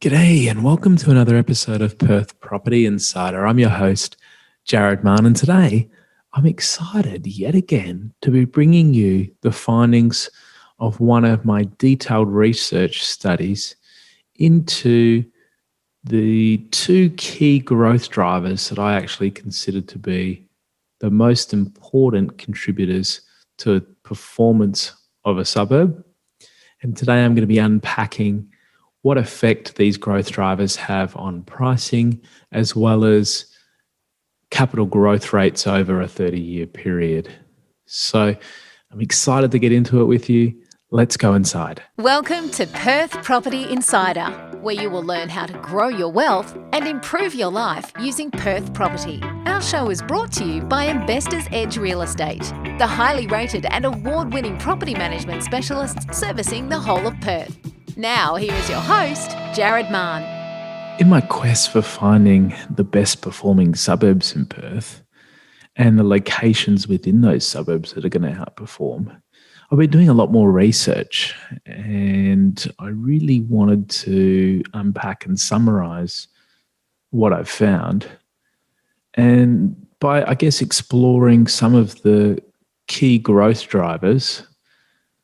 G'day and welcome to another episode of Perth Property Insider. I'm your host, Jared Mann, and today I'm excited yet again to be bringing you the findings of one of my detailed research studies into the two key growth drivers that I actually consider to be the most important contributors to performance of a suburb. And today I'm going to be unpacking what effect these growth drivers have on pricing, as well as capital growth rates over a 30-year period. So I'm excited to get into it with you. Let's go inside. Welcome to Perth Property Insider, where you will learn how to grow your wealth and improve your life using Perth property. Our show is brought to you by Investors Edge Real Estate, the highly rated and award-winning property management specialists servicing the whole of Perth. Now, here is your host, Jared Mann. In my quest for finding the best performing suburbs in Perth and the locations within those suburbs that are going to outperform, I've been doing a lot more research, and I really wanted to unpack and summarize what I've found. And by, exploring some of the key growth drivers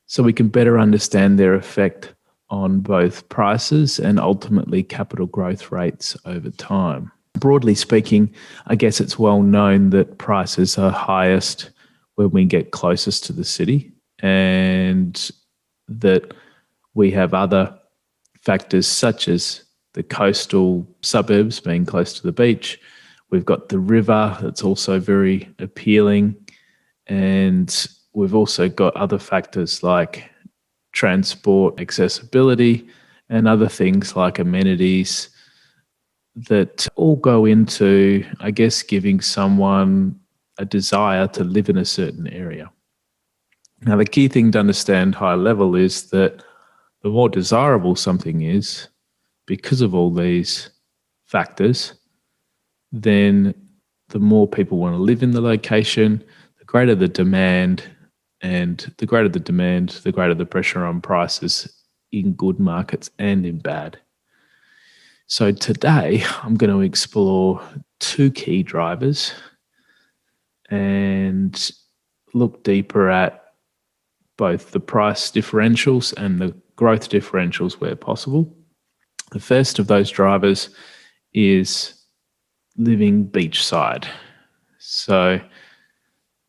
so we can better understand their effect on both prices and ultimately capital growth rates over time. Broadly speaking, I guess it's well known that prices are highest when we get closest to the city, and that we have other factors such as the coastal suburbs being close to the beach. We've got the river that's also very appealing, and we've also got other factors like transport, accessibility, and other things like amenities that all go into, giving someone a desire to live in a certain area. Now, the key thing to understand high level is that the more desirable something is, because of all these factors, then the more people want to live in the location, the greater the demand, and the greater the demand, the greater the pressure on prices in good markets and in bad. So today, I'm going to explore two key drivers and look deeper at both the price differentials and the growth differentials where possible. The first of those drivers is living beachside. So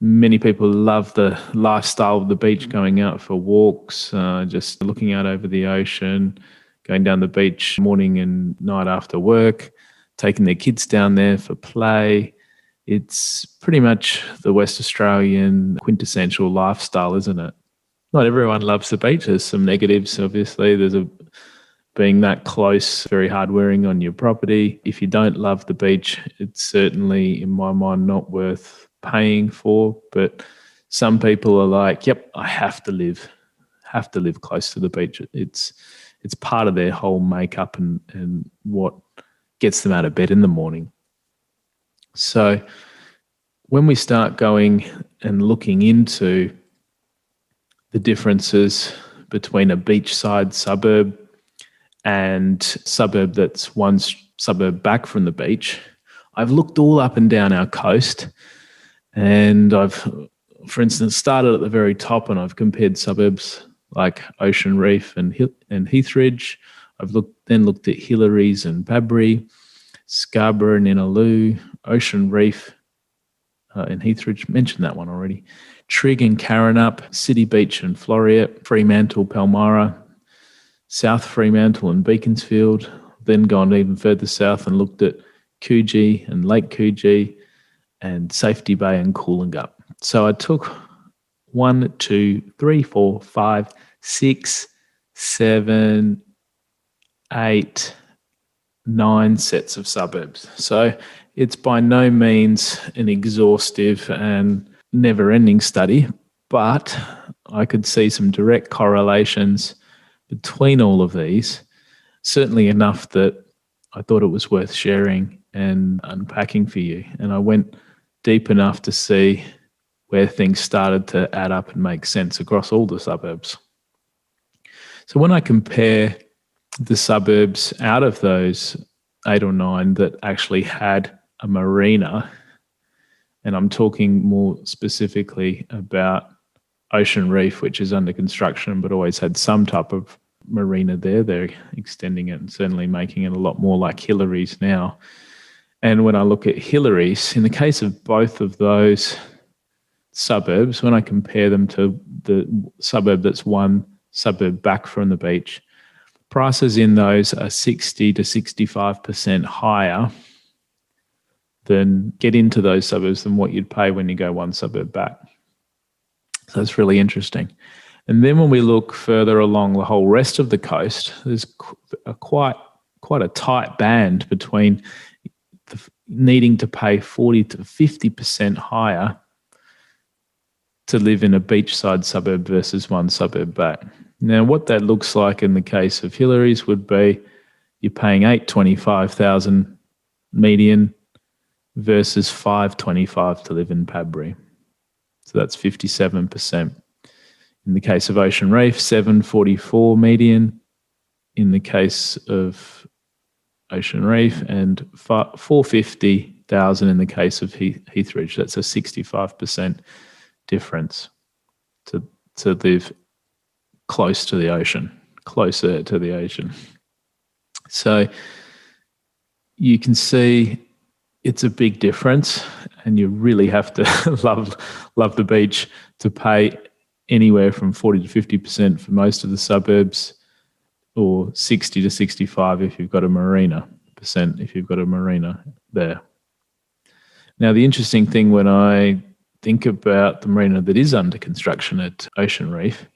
many people love the lifestyle of the beach, going out for walks, just looking out over the ocean, going down the beach morning and night after work, taking their kids down there for play. It's pretty much the West Australian quintessential lifestyle, isn't it? Not everyone loves the beach. There's some negatives, obviously. Being that close, very hard wearing on your property. If you don't love the beach, it's certainly, in my mind, not worth paying for. But some people are like, yep, I have to live close to the beach. It's part of their whole makeup and what gets them out of bed in the morning. So when we start going and looking into the differences between a beachside suburb and suburb that's one suburb back from the beach, I've looked all up and down our coast, and I've, for instance, started at the very top and I've compared suburbs like Ocean Reef and Heathridge. I've then looked at Hillary's and Babbury, Scarborough and Innaloo, Ocean Reef and Heathridge, mentioned that one already, Trigg and Karrinyup, City Beach and Floreat, Fremantle, Palmyra, South Fremantle and Beaconsfield, then gone even further south and looked at Coogee and Lake Coogee and Safety Bay and Coolangatta. So I took 1, 2, 3, 4, 5, 6, 7, 8, 9 sets of suburbs. So it's by no means an exhaustive and never-ending study, but I could see some direct correlations between all of these, certainly enough that I thought it was worth sharing and unpacking for you. And I went deep enough to see where things started to add up and make sense across all the suburbs. So when I compare the suburbs out of those 8 or 9 that actually had a marina, and I'm talking more specifically about Ocean Reef, which is under construction but always had some type of marina there. They're extending it and certainly making it a lot more like Hillary's now. And when I look at Hillary's, in the case of both of those suburbs, when I compare them to the suburb that's one suburb back from the beach, prices in those are 60 to 65% higher than get into those suburbs than what you'd pay when you go one suburb back. So it's really interesting. And then when we look further along the whole rest of the coast, there's quite a tight band between needing to pay 40 to 50% higher to live in a beachside suburb versus one suburb back. Now, what that looks like in the case of Hillary's would be you're paying $825,000 median versus $525,000 to live in Padbury. So that's 57%. In the case of Ocean Reef, $744,000 median. In the case of Ocean Reef, and $450,000 in the case of Heathridge. That's a 65% difference to live closer to the ocean. So you can see it's a big difference, and you really have to love the beach to pay anywhere from 40 to 50% for most of the suburbs, or 60 to 65 if you've got a marina there. Now, the interesting thing when I think about the marina that is under construction at Ocean Reef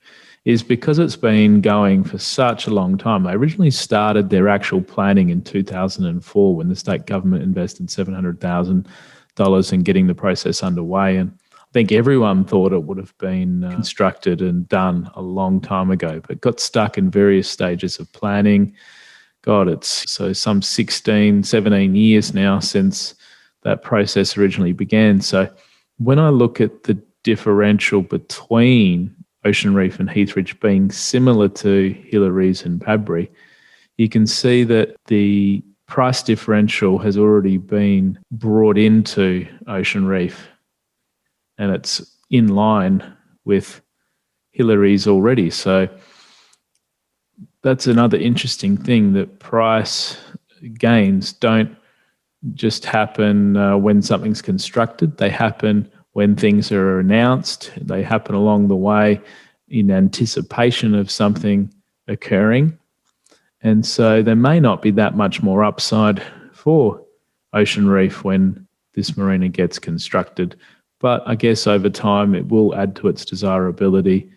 is because it's been going for such a long time. They originally started their actual planning in 2004 when the state government invested $700,000 in getting the process underway. And I think everyone thought it would have been constructed and done a long time ago, but got stuck in various stages of planning. God, it's so some 16, 17 years now since that process originally began. So when I look at the differential between Ocean Reef and Heathridge being similar to Hillary's and Padbury, you can see that the price differential has already been brought into Ocean Reef, and it's in line with Hillary's already. So that's another interesting thing, that price gains don't just happen when something's constructed. They happen when things are announced. They happen along the way in anticipation of something occurring. And so there may not be that much more upside for Ocean Reef when this marina gets constructed. But I guess over time it will add to its desirability,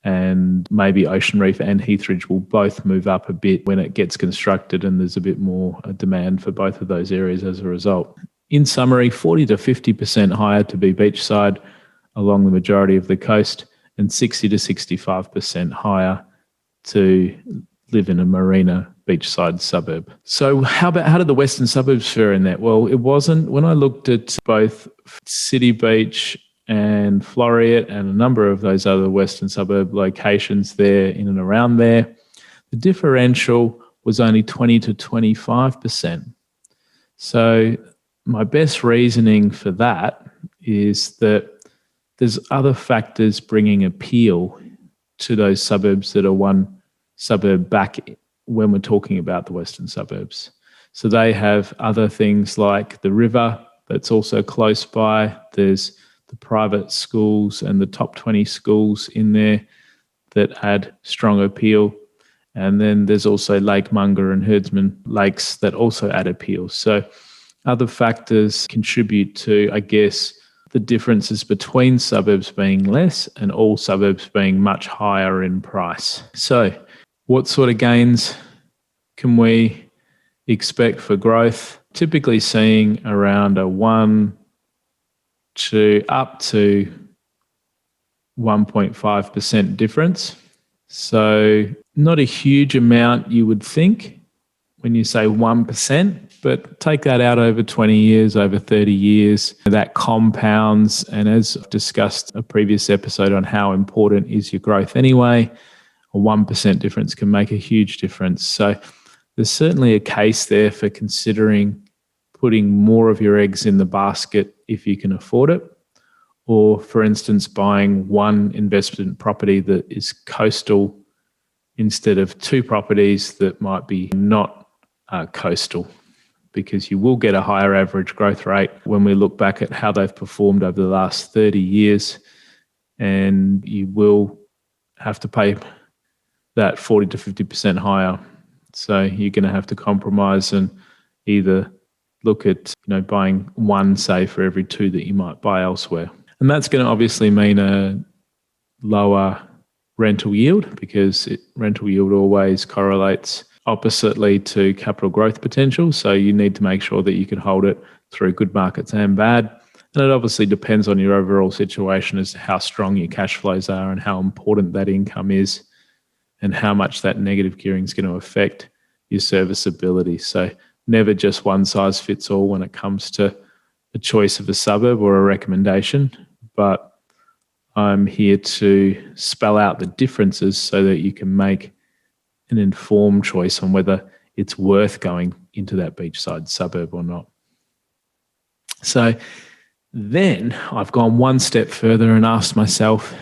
and maybe Ocean Reef and Heathridge will both move up a bit when it gets constructed, and there's a bit more demand for both of those areas as a result. In summary, 40 to 50% higher to be beachside along the majority of the coast, and 60 to 65% higher to live in a marina beachside suburb. So how did the western suburbs fare in that? Well, it wasn't, when I looked at both City Beach and Floreat and a number of those other western suburb locations there in and around there, the differential was only 20 to 25%. So my best reasoning for that is that there's other factors bringing appeal to those suburbs that are one suburb back when we're talking about the western suburbs. So they have other things like the river that's also close by. There's the private schools and the top 20 schools in there that add strong appeal. And then there's also Lake Munga and Herdsman Lakes that also add appeal. So other factors contribute to, I guess, the differences between suburbs being less and all suburbs being much higher in price. So what sort of gains can we expect for growth? Typically seeing around a 1 to up to 1.5% difference. So not a huge amount you would think when you say 1%, but take that out over 20 years, over 30 years, that compounds. And as I've discussed a previous episode on how important is your growth anyway, a 1% difference can make a huge difference. So there's certainly a case there for considering putting more of your eggs in the basket if you can afford it. Or, for instance, buying one investment property that is coastal instead of two properties that might be not coastal, because you will get a higher average growth rate when we look back at how they've performed over the last 30 years. And you will have to pay that 40 to 50% higher. So you're going to have to compromise and either look at buying one, say, for every two that you might buy elsewhere. And that's going to obviously mean a lower rental yield, because rental yield always correlates oppositely to capital growth potential. So you need to make sure that you can hold it through good markets and bad. And it obviously depends on your overall situation as to how strong your cash flows are and how important that income is and how much that negative gearing is going to affect your serviceability. So never just one size fits all when it comes to a choice of a suburb or a recommendation, but I'm here to spell out the differences so that you can make an informed choice on whether it's worth going into that beachside suburb or not. So then I've gone one step further and asked myself,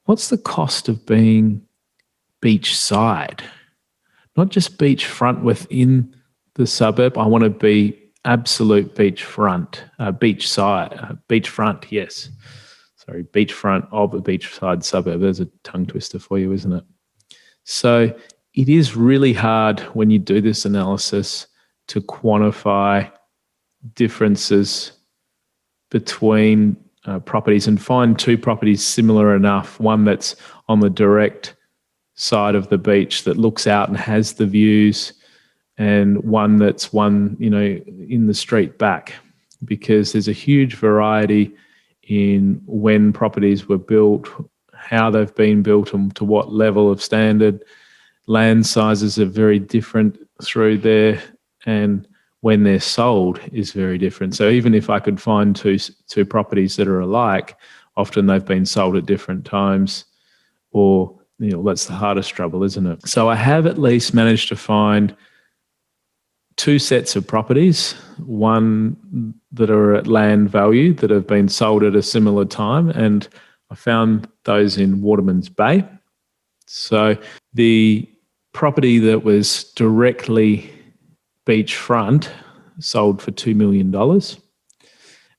what's the cost of being beachside? Not just beachfront within the suburb. I want to be absolute beachfront, beachfront, yes. Sorry, beachfront of a beachside suburb. There's a tongue twister for you, isn't it? So it is really hard when you do this analysis to quantify differences between properties and find two properties similar enough, one that's on the direct side of the beach that looks out and has the views, and one that's in the street back, because there's a huge variety in when properties were built, how they've been built and to what level of standard. Land sizes are very different through there, and when they're sold is very different. So even if I could find two properties that are alike, often they've been sold at different times, or that's the hardest trouble, isn't it? So I have at least managed to find two sets of properties, one that are at land value that have been sold at a similar time, and I found those in Waterman's Bay. So the property that was directly beachfront sold for $2 million,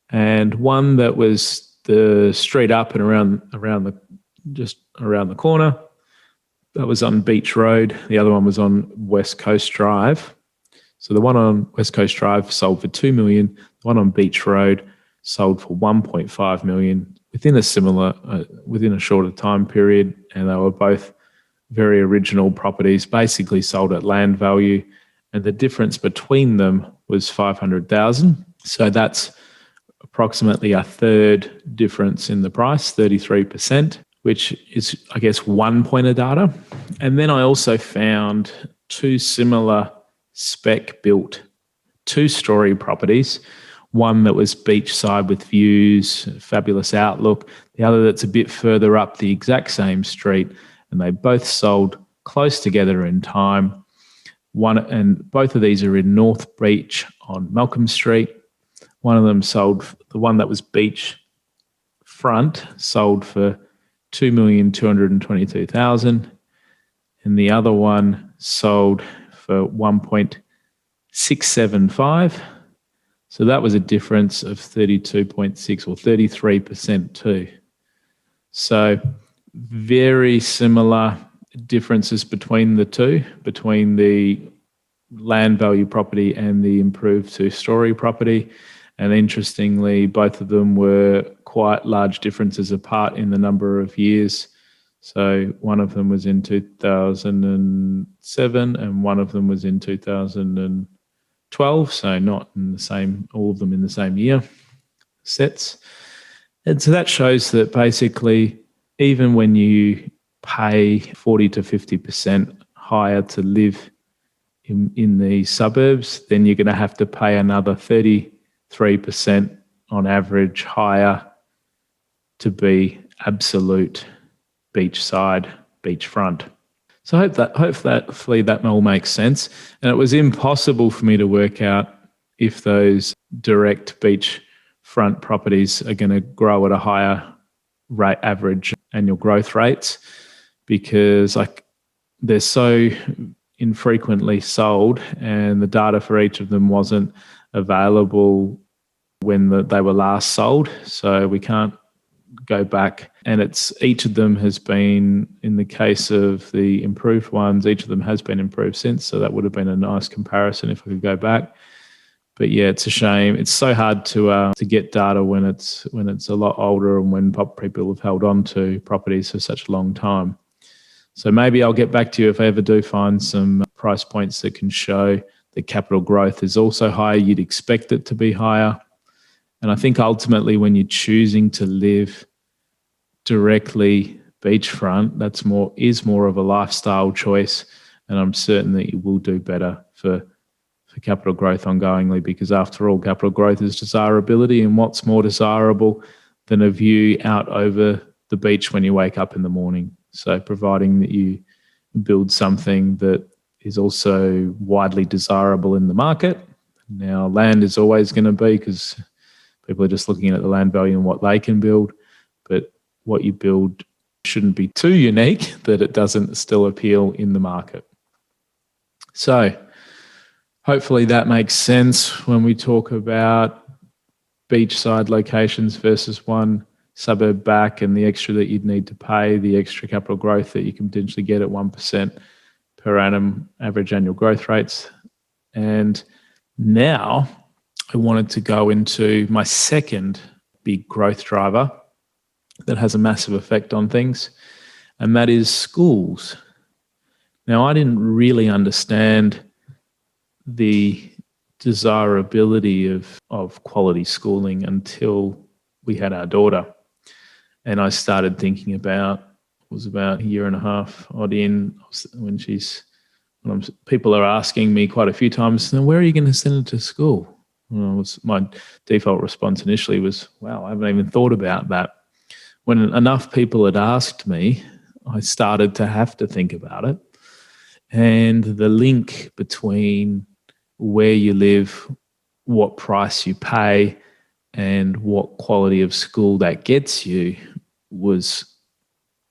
and one that was the street up and around the corner, that was on Beach Road. The other one was on West Coast Drive. So the one on West Coast Drive sold for $2 million. The one on Beach Road sold for $1.5 million within a shorter time period, and they were both very original properties, basically sold at land value, and the difference between them was $500,000. So that's approximately a third difference in the price, 33%, which is, I guess, one point of data. And then I also found two similar spec-built two-story properties, one that was beachside with views, fabulous outlook, the other that's a bit further up the exact same street, and they both sold close together in time. Both of these are in North Beach on Malcolm Street. One of them sold, the one that was beach front sold for $2,222,000, and the other one sold for $1.675. So that was a difference of 32.6 or 33% too. So very similar differences between the two, between the land value property and the improved two-story property. And interestingly, both of them were quite large differences apart in the number of years. So one of them was in 2007 and one of them was in 2012. So not in the same, all of them in the same year sets. And so that shows that basically, even when you pay 40 to 50% higher to live in the suburbs, then you're going to have to pay another 33% on average higher to be absolute beachside beachfront. So hopefully that all makes sense. And it was impossible for me to work out if those direct beachfront properties are going to grow at a higher rate, average annual growth rates, because they're so infrequently sold, and the data for each of them wasn't available when they were last sold. So we can't go back, and each of them has been, in the case of the improved ones, each of them has been improved since. So that would have been a nice comparison if I could go back. But yeah, it's a shame. It's so hard to get data when it's a lot older and when people have held on to properties for such a long time. So maybe I'll get back to you if I ever do find some price points that can show that capital growth is also higher. You'd expect it to be higher. And I think ultimately when you're choosing to live directly beachfront, is more of a lifestyle choice. And I'm certain that you will do better for capital growth ongoingly, because after all, capital growth is desirability. And what's more desirable than a view out over the beach when you wake up in the morning? So providing that you build something that is also widely desirable in the market. Now, land is always going to be, because people are just looking at the land value and what they can build. But what you build shouldn't be too unique that it doesn't still appeal in the market. So hopefully that makes sense when we talk about beachside locations versus one suburb back, and the extra that you'd need to pay, the extra capital growth that you can potentially get at 1% per annum average annual growth rates. And now I wanted to go into my second big growth driver that has a massive effect on things, and that is schools. Now, I didn't really understand the desirability of quality schooling until we had our daughter. And I started thinking about, it was about a year and a half odd in, when people are asking me quite a few times, where are you going to send her to school? My default response initially was, wow, I haven't even thought about that. When enough people had asked me, I started to have to think about it. And the link between where you live, what price you pay, and what quality of school that gets you was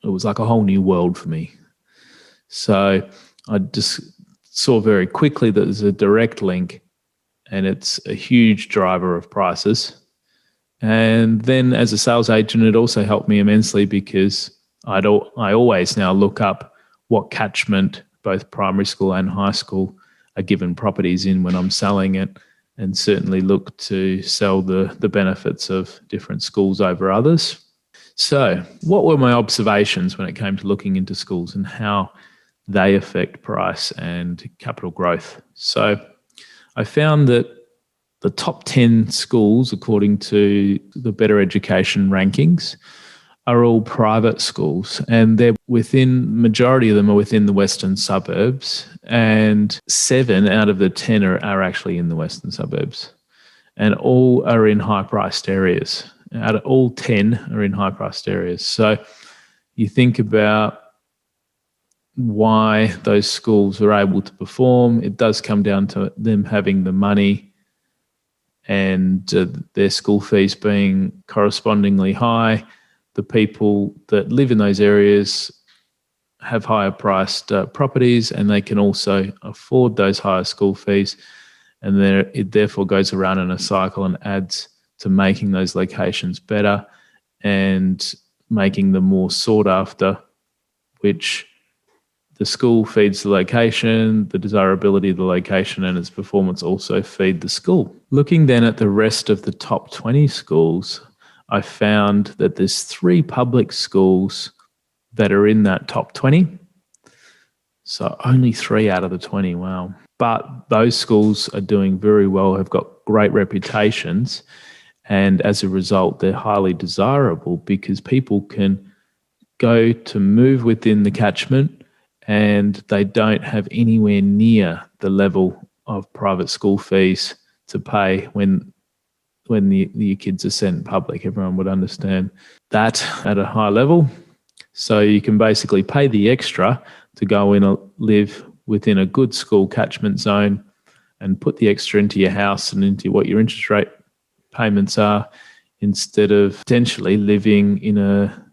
like a whole new world for me. So I just saw very quickly that there's a direct link, and it's a huge driver of prices. And then as a sales agent, it also helped me immensely, because I always now look up what catchment both primary school and high school are given properties in when I'm selling it, and certainly look to sell the benefits of different schools over others. So what were my observations when it came to looking into schools and how they affect price and capital growth? So I found that the top 10 schools, according to the Better Education rankings, are all private schools, and majority of them are within the western suburbs, and 7 out of the 10 are actually in the western suburbs, and all are in high-priced areas. Out of all 10 are in high-priced areas. So you think about why those schools are able to perform. It does come down to them having the money and their school fees being correspondingly high. The people that live in those areas have higher priced properties, and they can also afford those higher school fees. And it therefore goes around in a cycle and adds to making those locations better and making them more sought after, which the school feeds the location, the desirability of the location and its performance also feed the school. Looking then at the rest of the top 20 schools, I found that there's 3 public schools that are in that top 20. So only 3 out of the 20, wow. But those schools are doing very well, have got great reputations, and as a result, they're highly desirable because people can go to move within the catchment and they don't have anywhere near the level of private school fees to pay when the kids are sent public. Everyone would understand that at a high level. So you can basically pay the extra to go in and live within a good school catchment zone and put the extra into your house and into what your interest rate payments are, instead of potentially living in a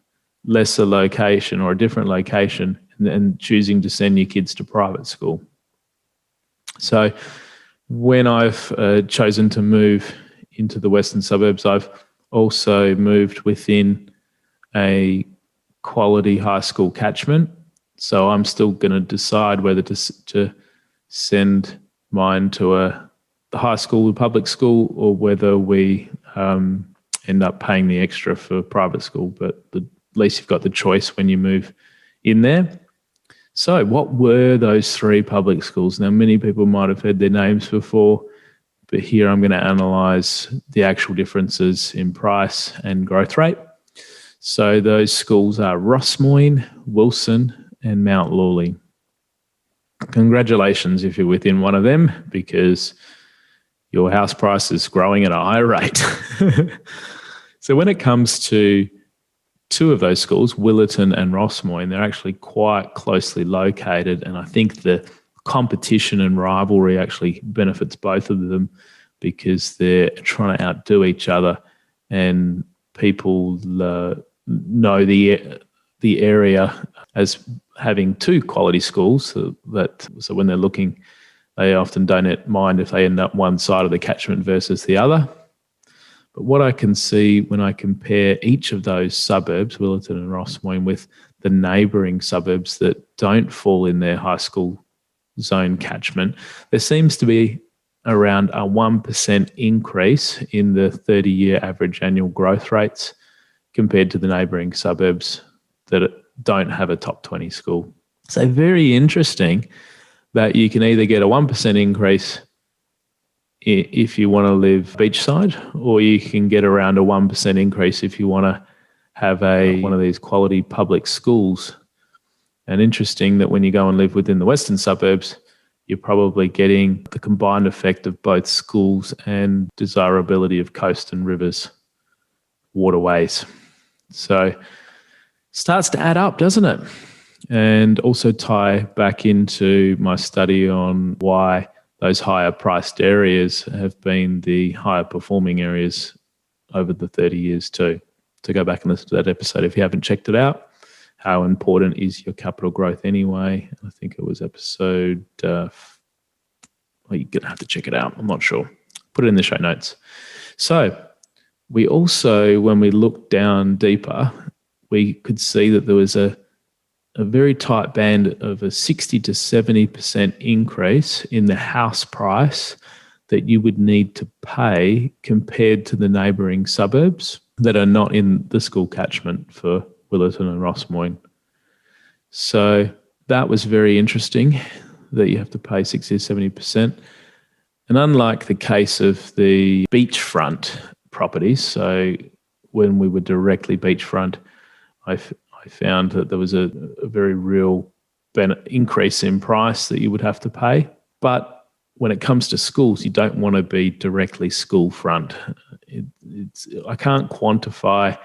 lesser location or a different location and choosing to send your kids to private school. So when I've chosen to move into the western suburbs, I've also moved within a quality high school catchment. So I'm still going to decide whether to send mine to the high school, public school, or whether we end up paying the extra for private school. But at least you've got the choice when you move in there. So what were those three public schools? Now, many people might have heard their names before, but here I'm going to analyse the actual differences in price and growth rate. So those schools are Rossmoyne, Wilson and Mount Lawley. Congratulations if you're within one of them, because your house price is growing at a high rate. So when it comes to two of those schools, Willerton and Rossmoyne, they're actually quite closely located, and I think the competition and rivalry actually benefits both of them because they're trying to outdo each other, and people know the area as having two quality schools, so when they're looking, they often don't mind if they end up one side of the catchment versus the other. But what I can see when I compare each of those suburbs, Willerton and Rossmoyne, with the neighbouring suburbs that don't fall in their high school zone catchment, there seems to be around a 1% increase in the 30-year average annual growth rates compared to the neighbouring suburbs that don't have a top 20 school. So very interesting that you can either get a 1% increase if you want to live beachside, or you can get around a 1% increase if you want to have one of these quality public schools. And interesting that when you go and live within the western suburbs, you're probably getting the combined effect of both schools and desirability of coast and rivers, waterways. So starts to add up, doesn't it? And also tie back into my study on why those higher priced areas have been the higher performing areas over the 30 years too. So go back and listen to that episode if you haven't checked it out. How important is your capital growth anyway? I think it was episode, you're going to have to check it out. I'm not sure. Put it in the show notes. So we also, when we looked down deeper, we could see that there was a very tight band of a 60 to 70% increase in the house price that you would need to pay compared to the neighbouring suburbs that are not in the school catchment for Willerton and Rossmoyne. So that was very interesting that you have to pay 60 to 70%. And unlike the case of the beachfront properties, so when we were directly beachfront, I found that there was a very real increase in price that you would have to pay. But when it comes to schools, you don't want to be directly school front. I can't quantify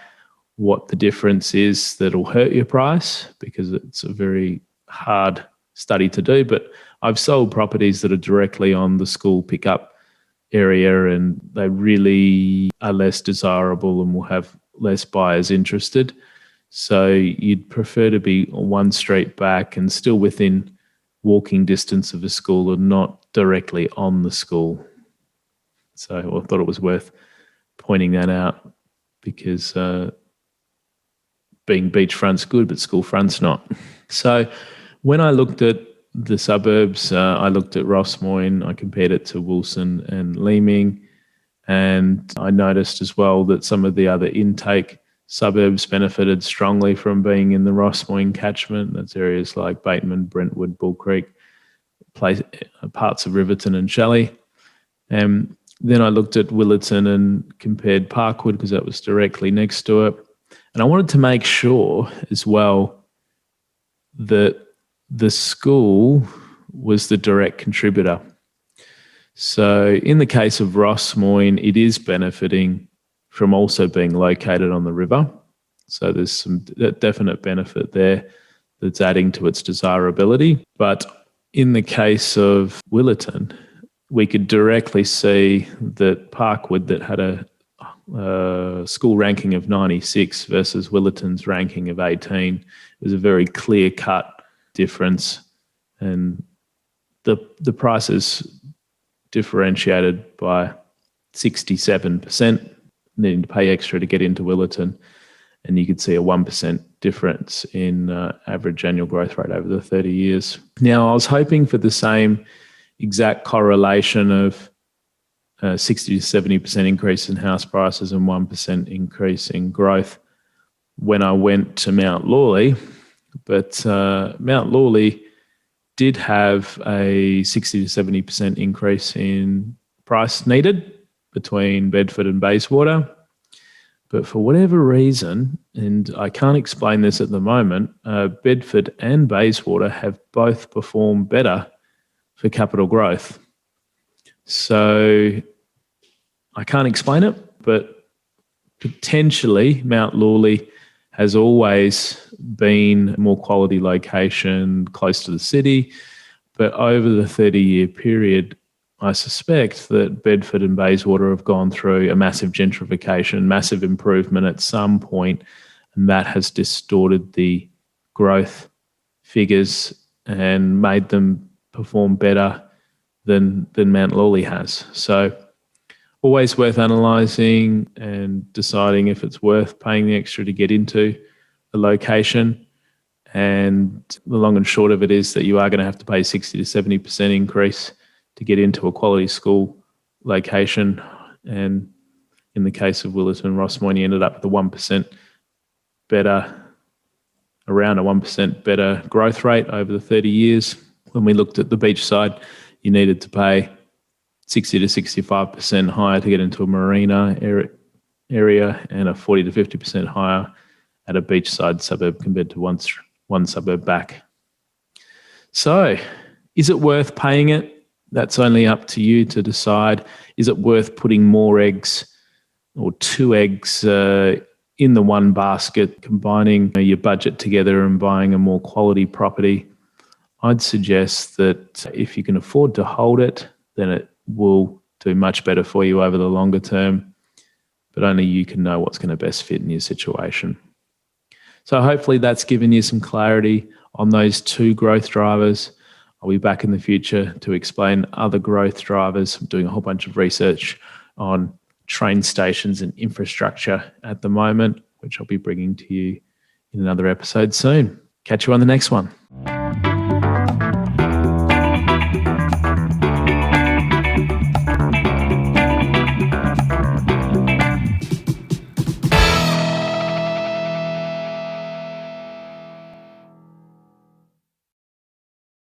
what the difference is that'll hurt your price because it's a very hard study to do. But I've sold properties that are directly on the school pickup area, and they really are less desirable and will have less buyers interested. So you'd prefer to be one street back and still within walking distance of a school and not directly on the school. So I thought it was worth pointing that out because being beachfront's good, but school front's not. So when I looked at the suburbs, I looked at Rossmoyne, I compared it to Wilson and Leeming, and I noticed as well that some of the other intake suburbs benefited strongly from being in the Rossmoyne catchment. That's areas like Bateman, Brentwood, Bull Creek, parts of Riverton and Shelley. Then I looked at Willerton and compared Parkwood because that was directly next to it. And I wanted to make sure as well that the school was the direct contributor. So in the case of Rossmoyne, it is benefiting from also being located on the river. So there's some definite benefit there that's adding to its desirability. But in the case of Willetton, we could directly see that Parkwood, that had a school ranking of 96 versus Willetton's ranking of 18, it was a very clear-cut difference. And the prices differentiated by 67%, needing to pay extra to get into Willetton. And you could see a 1% difference in average annual growth rate over the 30 years. Now, I was hoping for the same exact correlation of 60 to 70% increase in house prices and 1% increase in growth when I went to Mount Lawley. But Mount Lawley did have a 60 to 70% increase in price needed between Bedford and Bayswater. But for whatever reason, and I can't explain this at the moment, Bedford and Bayswater have both performed better for capital growth. So I can't explain it, but potentially Mount Lawley has always been a more quality location close to the city. But over the 30-year period, I suspect that Bedford and Bayswater have gone through a massive gentrification, massive improvement at some point, and that has distorted the growth figures and made them perform better than Mount Lawley has. So always worth analysing and deciding if it's worth paying the extra to get into a location. And the long and short of it is that you are going to have to pay 60 to 70% increase to get into a quality school location. And in the case of Willetton and Rossmoyne, you ended up with around a 1% better growth rate over the 30 years. When we looked at the beachside, you needed to pay 60 to 65% higher to get into a marina area and a 40 to 50% higher at a beachside suburb compared to one suburb back. So is it worth paying it? That's only up to you to decide. Is it worth putting more eggs or 2 eggs in the one basket, combining your budget together and buying a more quality property? I'd suggest that if you can afford to hold it, then it will do much better for you over the longer term, but only you can know what's going to best fit in your situation. So hopefully that's given you some clarity on those 2 growth drivers. I'll be back in the future to explain other growth drivers. I'm doing a whole bunch of research on train stations and infrastructure at the moment, which I'll be bringing to you in another episode soon. Catch you on the next one.